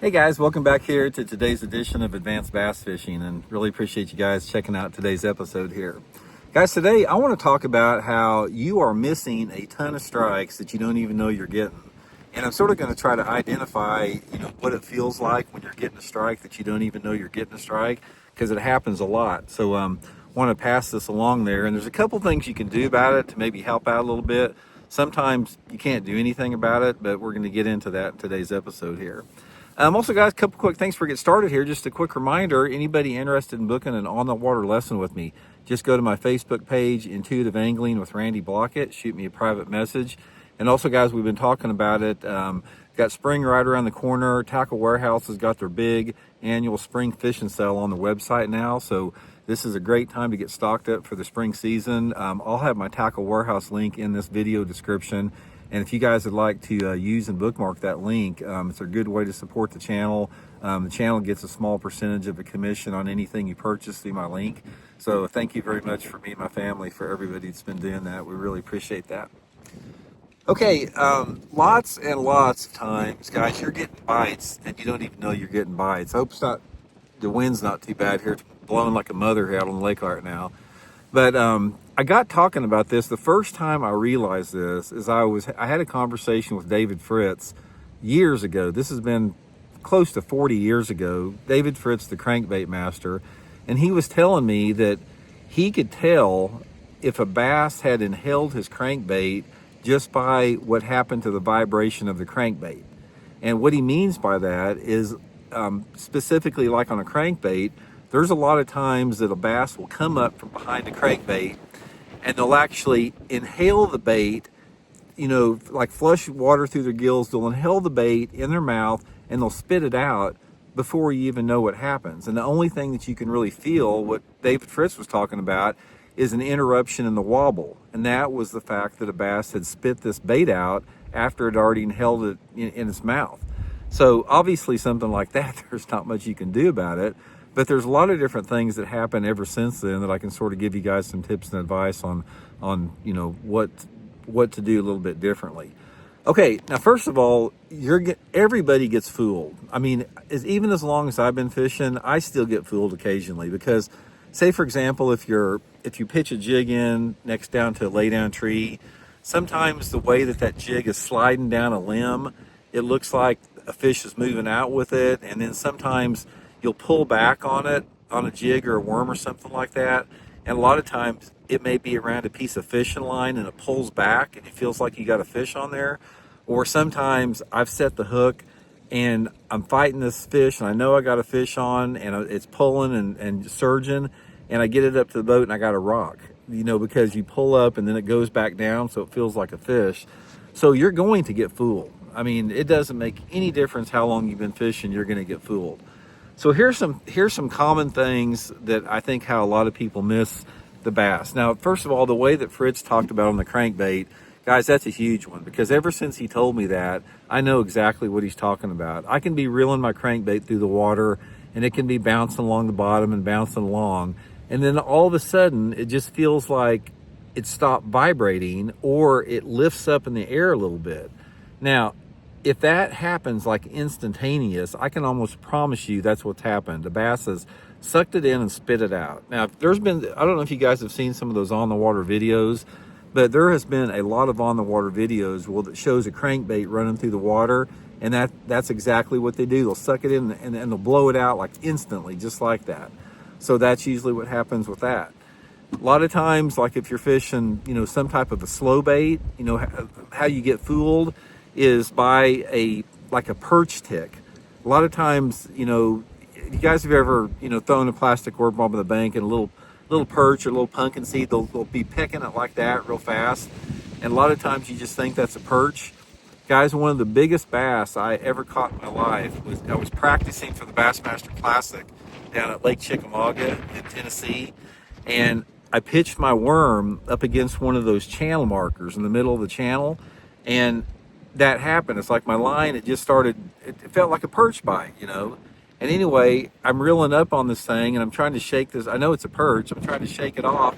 Hey guys, welcome back here to today's edition of Advanced Bass Fishing, and really appreciate you guys checking out today's episode here. Guys, today I want to talk about how you are missing a ton of strikes that you don't even know you're getting. And I'm sort of going to try to identify, what it feels like when you're getting a strike that you don't even know you're getting a strike, because it happens a lot. So want to pass this along there, and there's a couple things you can do about it to maybe help out a little bit. Sometimes you can't do anything about it, but we're going to get into that in today's episode here. Also, guys, a couple quick things before we get started here. Just a quick reminder, anybody interested in booking an on-the-water lesson with me, just go to my Facebook page, Intuitive Angling with Randy Blaukat, shoot me a private message. And also, guys, we've been talking about it. Got spring right around the corner. Tackle Warehouse has got their big annual spring fishing sale on the website now. So this is a great time to get stocked up for the spring season. I'll have my Tackle Warehouse link in this video description. And if you guys would like to use and bookmark that link, it's a good way to support the channel. The channel gets a small percentage of a commission on anything you purchase through my link. So thank you very much for me and my family, for everybody that's been doing that. We really appreciate that. Okay, lots and lots of times, guys, you're getting bites and you don't even know you're getting bites. I hope the wind's not too bad here. It's blowing like a mother out on the lake right now. But I got talking about this. The first time I realized this is I had a conversation with David Fritz years ago. This has been close to 40 years ago. David Fritz, the crankbait master, and he was telling me that he could tell if a bass had inhaled his crankbait just by what happened to the vibration of the crankbait. And what he means by that is specifically like on a crankbait, there's a lot of times that a bass will come up from behind the crankbait and they'll actually inhale the bait, like flush water through their gills. They'll inhale the bait in their mouth and they'll spit it out before you even know what happens. And the only thing that you can really feel, what David Fritz was talking about, is an interruption in the wobble. And that was the fact that a bass had spit this bait out after it already inhaled it in its mouth. So obviously something like that, there's not much you can do about it. But there's a lot of different things that happen ever since then that I can sort of give you guys some tips and advice on what to do a little bit differently. Okay, now first of all, everybody gets fooled. I mean, even as long as I've been fishing, I still get fooled occasionally because, say for example, if you pitch a jig in next down to a lay down tree, sometimes the way that jig is sliding down a limb, it looks like a fish is moving out with it, and then sometimes you'll pull back on it, on a jig or a worm or something like that. And a lot of times it may be around a piece of fishing line and it pulls back and it feels like you got a fish on there. Or sometimes I've set the hook and I'm fighting this fish and I know I got a fish on and it's pulling and surging, and I get it up to the boat and I got a rock, because you pull up and then it goes back down so it feels like a fish. So you're going to get fooled. I mean, it doesn't make any difference how long you've been fishing, you're going to get fooled. So here's some common things that I think how a lot of people miss the bass. Now, first of all, the way that Fritz talked about on the crankbait, guys, that's a huge one, because ever since he told me that, I know exactly what he's talking about. I can be reeling my crankbait through the water and it can be bouncing along the bottom and bouncing along, and then all of a sudden it just feels like it stopped vibrating or it lifts up in the air a little bit. Now, if that happens like instantaneous, I can almost promise you that's what's happened. The bass has sucked it in and spit it out. Now, I don't know if you guys have seen some of those on the water videos, but there has been a lot of on the water videos that shows a crankbait running through the water, and that's exactly what they do. They'll suck it in and they'll blow it out like instantly, just like that. So that's usually what happens with that. A lot of times, like if you're fishing, some type of a slow bait, how you get fooled is by a perch tick. A lot of times, you guys have ever, thrown a plastic orb bomb on the bank and a little perch or a little pumpkin seed, they'll be pecking it like that real fast. And a lot of times you just think that's a perch. Guys, one of the biggest bass I ever caught in my life was, I was practicing for the Bassmaster Classic down at Lake Chickamauga in Tennessee. And I pitched my worm up against one of those channel markers in the middle of the channel. And that happened. It's like my line, it felt like a perch bite, And anyway, I'm reeling up on this thing and I'm trying to shake this. I know it's a perch. I'm trying to shake it off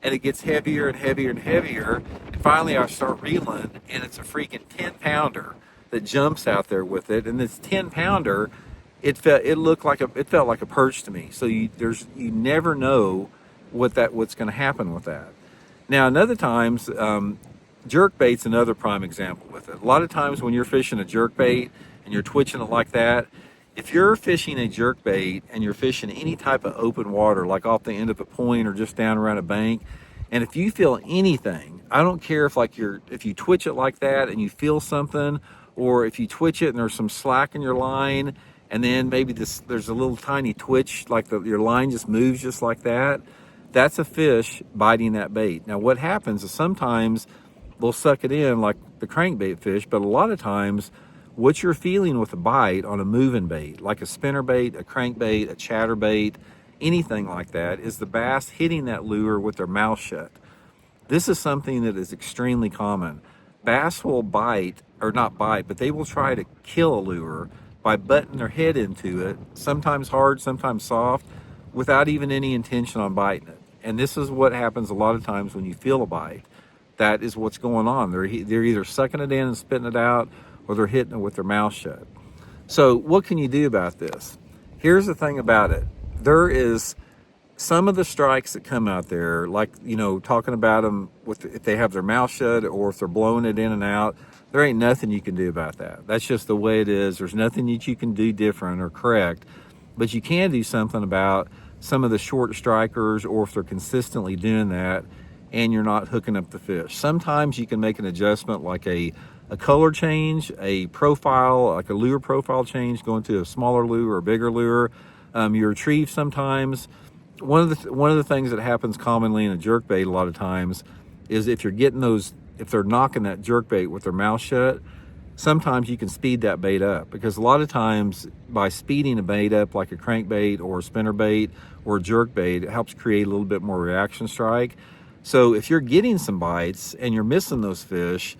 and it gets heavier and heavier and heavier. And finally I start reeling and it's a freaking 10-pounder that jumps out there with it. And this 10-pounder it felt like a perch to me. So you never know what's going to happen with that. Now, another times, jerk bait's another prime example with it. A lot of times when you're fishing a jerk bait and you're twitching it like that, if you're fishing a jerk bait and you're fishing any type of open water, like off the end of a point or just down around a bank, and if you feel anything, I don't care if you twitch it like that and you feel something, or if you twitch it and there's some slack in your line, and then maybe there's a little tiny twitch, like your line just moves just like that. That's a fish biting that bait. Now, what happens is sometimes they'll suck it in like the crankbait fish, but a lot of times what you're feeling with a bite on a moving bait, like a spinner bait, a crankbait, a chatterbait, anything like that, is the bass hitting that lure with their mouth shut. This is something that is extremely common. Bass will bite, or not bite, but they will try to kill a lure by butting their head into it, sometimes hard, sometimes soft, without even any intention on biting it. And this is what happens a lot of times when you feel a bite. That is what's going on. They're either sucking it in and spitting it out, or they're hitting it with their mouth shut. So what can you do about this? Here's the thing about it. There is some of the strikes that come out there, like, talking about them if they have their mouth shut or if they're blowing it in and out, there ain't nothing you can do about that. That's just the way it is. There's nothing that you can do different or correct, but you can do something about some of the short strikers, or if they're consistently doing that and you're not hooking up the fish. Sometimes you can make an adjustment, like a color change, a profile, like a lure profile change, going to a smaller lure or a bigger lure. You retrieve sometimes. One of the things that happens commonly in a jerkbait a lot of times is if they're knocking that jerkbait with their mouth shut, sometimes you can speed that bait up, because a lot of times by speeding a bait up, like a crankbait or a spinnerbait or a jerkbait, it helps create a little bit more reaction strike. So if you're getting some bites and you're missing those fish,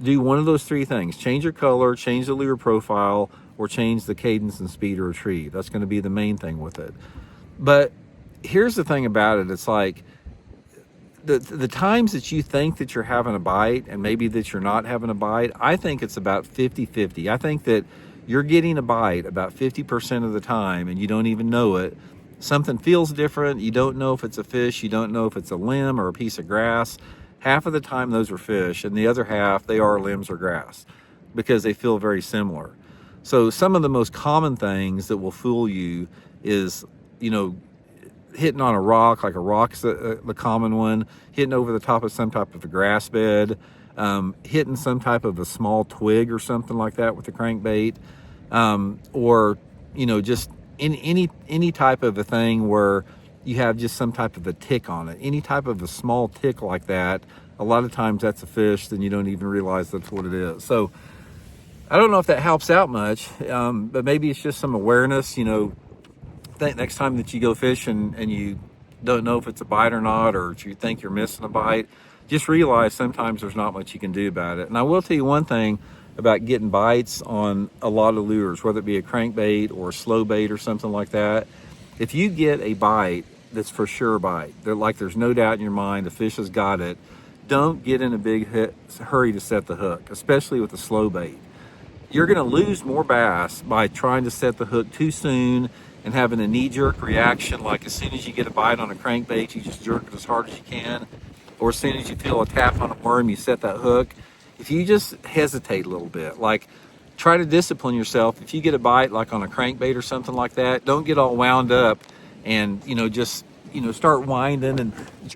do one of those three things: change your color, change the lure profile, or change the cadence and speed to retrieve. That's going to be the main thing with it. But here's the thing about it. It's like the times that you think that you're having a bite and maybe that you're not having a bite, I think it's about 50-50. I think that you're getting a bite about 50% of the time and you don't even know it. Something feels different. You don't know if it's a fish. You don't know if it's a limb or a piece of grass. Half of the time those are fish, and the other half, they are limbs or grass, because they feel very similar. So some of the most common things that will fool you is, hitting on a rock, like a rock's the common one, hitting over the top of some type of a grass bed, hitting some type of a small twig or something like that with the crankbait, or, just in any type of a thing where you have just some type of a tick on it. Any type of a small tick like that, a lot of times that's a fish, then you don't even realize that's what it is. So I don't know if that helps out much, but maybe it's just some awareness. Think next time that you go fishing and you don't know if it's a bite or not, or you think you're missing a bite, just realize sometimes there's not much you can do about it. And I will tell you one thing about getting bites on a lot of lures, whether it be a crankbait or a slow bait or something like that. If you get a bite that's for sure a bite, there's no doubt in your mind the fish has got it, don't get in a big hurry to set the hook, especially with a slow bait. You're going to lose more bass by trying to set the hook too soon and having a knee-jerk reaction, like as soon as you get a bite on a crankbait, you just jerk it as hard as you can, or as soon as you feel a tap on a worm, you set that hook. If you just hesitate a little bit, like try to discipline yourself. If you get a bite like on a crankbait or something like that, don't get all wound up and, just, start winding and